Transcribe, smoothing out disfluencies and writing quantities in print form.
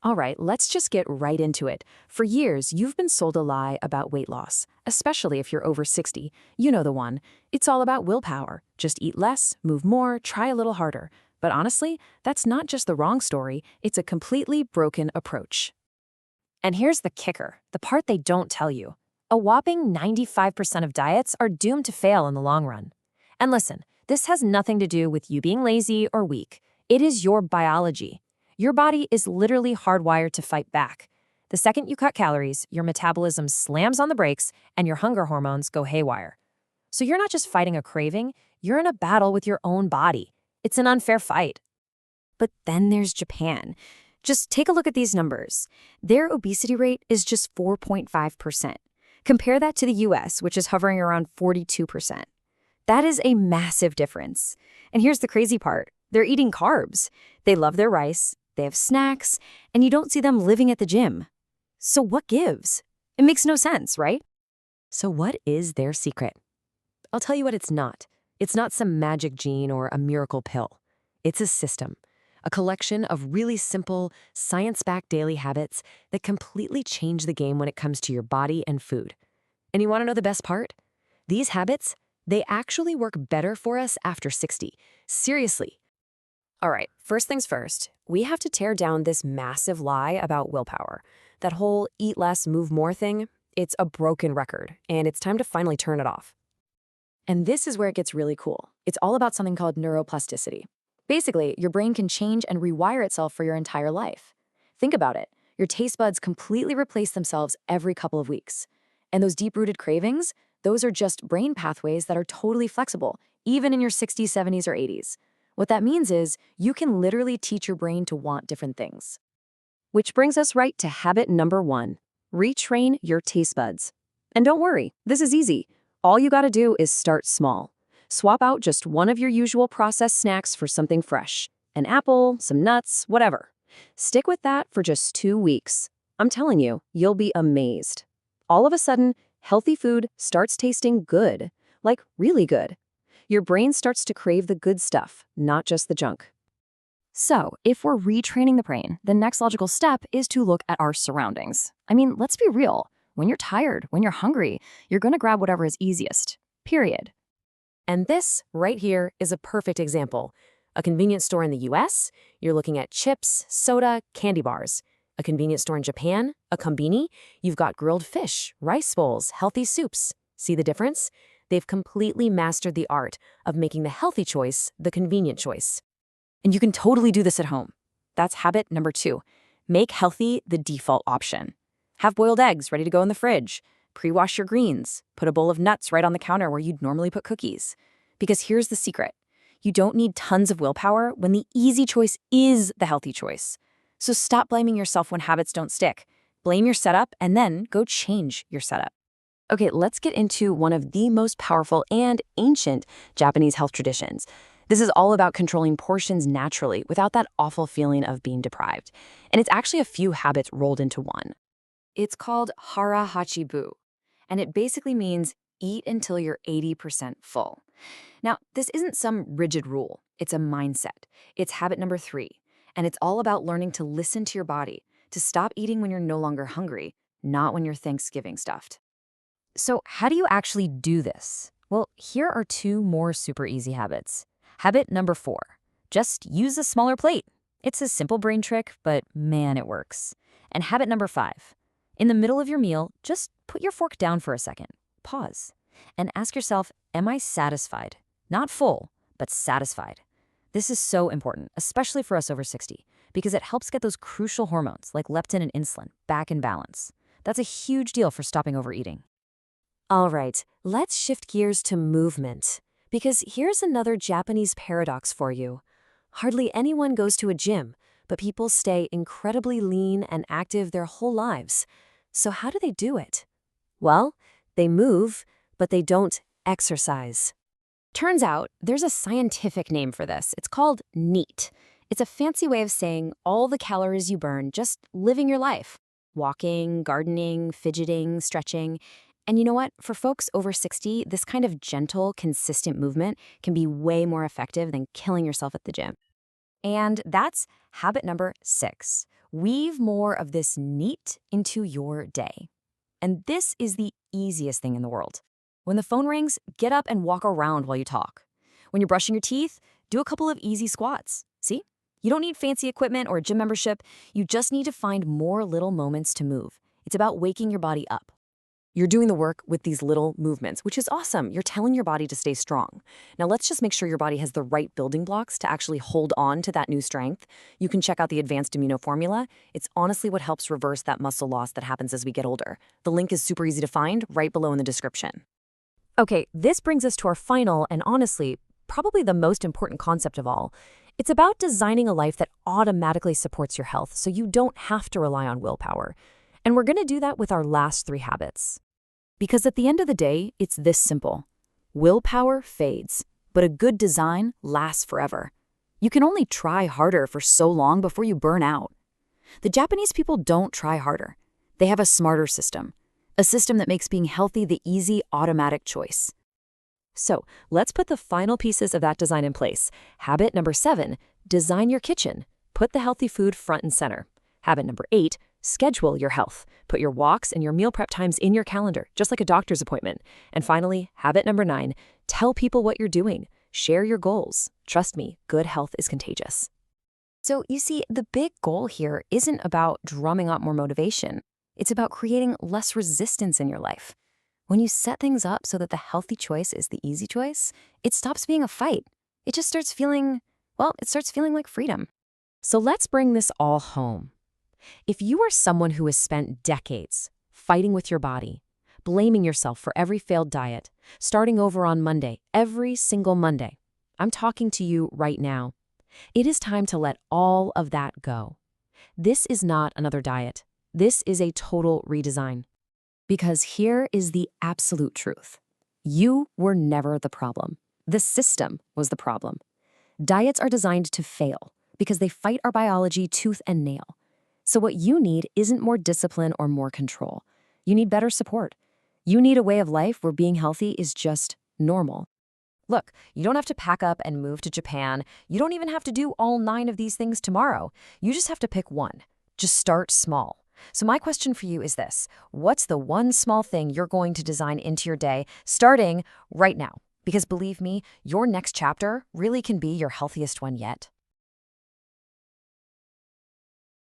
All right, let's just get right into it. For years, you've been sold a lie about weight loss, especially if you're over 60. You know the one. It's all about willpower. Just eat less, move more, try a little harder. But honestly, that's not just the wrong story, it's a completely broken approach. And here's the kicker, the part they don't tell you. A whopping 95% of diets are doomed to fail in the long run. And listen, this has nothing to do with you being lazy or weak. It is your biology. Your body is literally hardwired to fight back. The second you cut calories, your metabolism slams on the brakes and your hunger hormones go haywire. So you're not just fighting a craving, you're in a battle with your own body. It's an unfair fight. But then there's Japan. Just take a look at these numbers. Their obesity rate is just 4.5%. Compare that to the US, which is hovering around 42%. That is a massive difference. And here's the crazy part. They're eating carbs. They love their rice, they have snacks, and you don't see them living at the gym. So what gives? It makes no sense, right? So what is their secret? I'll tell you what it's not. It's not some magic gene or a miracle pill. It's a system. A collection of really simple, science-backed daily habits that completely change the game when it comes to your body and food. And you want to know the best part? These habits, they actually work better for us after 60. Seriously. All right, first things first, we have to tear down this massive lie about willpower. That whole eat less, move more thing, it's a broken record, and it's time to finally turn it off. And this is where it gets really cool. It's all about something called neuroplasticity. Basically, your brain can change and rewire itself for your entire life. Think about it. Your taste buds completely replace themselves every couple of weeks. And those deep-rooted cravings, those are just brain pathways that are totally flexible, even in your 60s, 70s, or 80s. What that means is you can literally teach your brain to want different things. Which brings us right to habit number 1. Retrain your taste buds. And don't worry, this is easy. All you gotta do is start small. Swap out just one of your usual processed snacks for something fresh. An apple, some nuts, whatever. Stick with that for just 2 weeks. I'm telling you, you'll be amazed. All of a sudden, healthy food starts tasting good. Like really good. Your brain starts to crave the good stuff, not just the junk. So, if we're retraining the brain, the next logical step is to look at our surroundings. I mean, let's be real. When you're tired, when you're hungry, you're going to grab whatever is easiest. Period. And this, right here, is a perfect example. A convenience store in the US, you're looking at chips, soda, candy bars. A convenience store in Japan, a kombini, you've got grilled fish, rice bowls, healthy soups. See the difference? They've completely mastered the art of making the healthy choice the convenient choice. And you can totally do this at home. That's habit number 2. Make healthy the default option. Have boiled eggs ready to go in the fridge. Pre-wash your greens. Put a bowl of nuts right on the counter where you'd normally put cookies. Because here's the secret. You don't need tons of willpower when the easy choice is the healthy choice. So stop blaming yourself when habits don't stick. Blame your setup and then go change your setup. Okay, let's get into one of the most powerful and ancient Japanese health traditions. This is all about controlling portions naturally without that awful feeling of being deprived. And it's actually a few habits rolled into one. It's called hara hachibu, and it basically means eat until you're 80% full. Now, this isn't some rigid rule. It's a mindset. It's habit number 3, and it's all about learning to listen to your body, to stop eating when you're no longer hungry, not when you're Thanksgiving stuffed. So how do you actually do this? Well, here are 2 more super easy habits. Habit number 4, just use a smaller plate. It's a simple brain trick, but man, it works. And habit number 5, in the middle of your meal, just put your fork down for a second, pause, and ask yourself, am I satisfied? Not full, but satisfied. This is so important, especially for us over 60, because it helps get those crucial hormones like leptin and insulin back in balance. That's a huge deal for stopping overeating. All right, let's shift gears to movement, because here's another Japanese paradox for you. Hardly anyone goes to a gym, but people stay incredibly lean and active their whole lives. So how do they do it? Well, they move, but they don't exercise. Turns out there's a scientific name for this. It's called NEAT. It's a fancy way of saying all the calories you burn just living your life. Walking, gardening, fidgeting, stretching. And you know what? For folks over 60, this kind of gentle, consistent movement can be way more effective than killing yourself at the gym. And that's habit number 6. Weave more of this neat into your day. And this is the easiest thing in the world. When the phone rings, get up and walk around while you talk. When you're brushing your teeth, do a couple of easy squats. See? You don't need fancy equipment or a gym membership. You just need to find more little moments to move. It's about waking your body up. You're doing the work with these little movements, which is awesome. You're telling your body to stay strong. Now let's just make sure your body has the right building blocks to actually hold on to that new strength. You can check out the Advanced Immuno Formula. It's honestly what helps reverse that muscle loss that happens as we get older. The link is super easy to find right below in the description. Okay, this brings us to our final and honestly, probably the most important concept of all. It's about designing a life that automatically supports your health so you don't have to rely on willpower. And we're going to do that with our last 3 habits. Because at the end of the day, it's this simple. Willpower fades, but a good design lasts forever. You can only try harder for so long before you burn out. The Japanese people don't try harder. They have a smarter system. A system that makes being healthy the easy, automatic choice. So let's put the final pieces of that design in place. Habit number 7, design your kitchen. Put the healthy food front and center. Habit number 8, schedule your health. Put your walks and your meal prep times in your calendar, just like a doctor's appointment. And finally, habit number 9, tell people what you're doing. Share your goals. Trust me, good health is contagious. So you see, the big goal here isn't about drumming up more motivation. It's about creating less resistance in your life. When you set things up so that the healthy choice is the easy choice, it stops being a fight. It just starts feeling, like freedom. So let's bring this all home. If you are someone who has spent decades fighting with your body, blaming yourself for every failed diet, starting over on Monday, every single Monday, I'm talking to you right now. It is time to let all of that go. This is not another diet. This is a total redesign. Because here is the absolute truth. You were never the problem. The system was the problem. Diets are designed to fail because they fight our biology tooth and nail. So what you need isn't more discipline or more control. You need better support. You need a way of life where being healthy is just normal. Look, you don't have to pack up and move to Japan. You don't even have to do all 9 of these things tomorrow. You just have to pick one. Just start small. So my question for you is this. What's the one small thing you're going to design into your day starting right now? Because believe me, your next chapter really can be your healthiest one yet.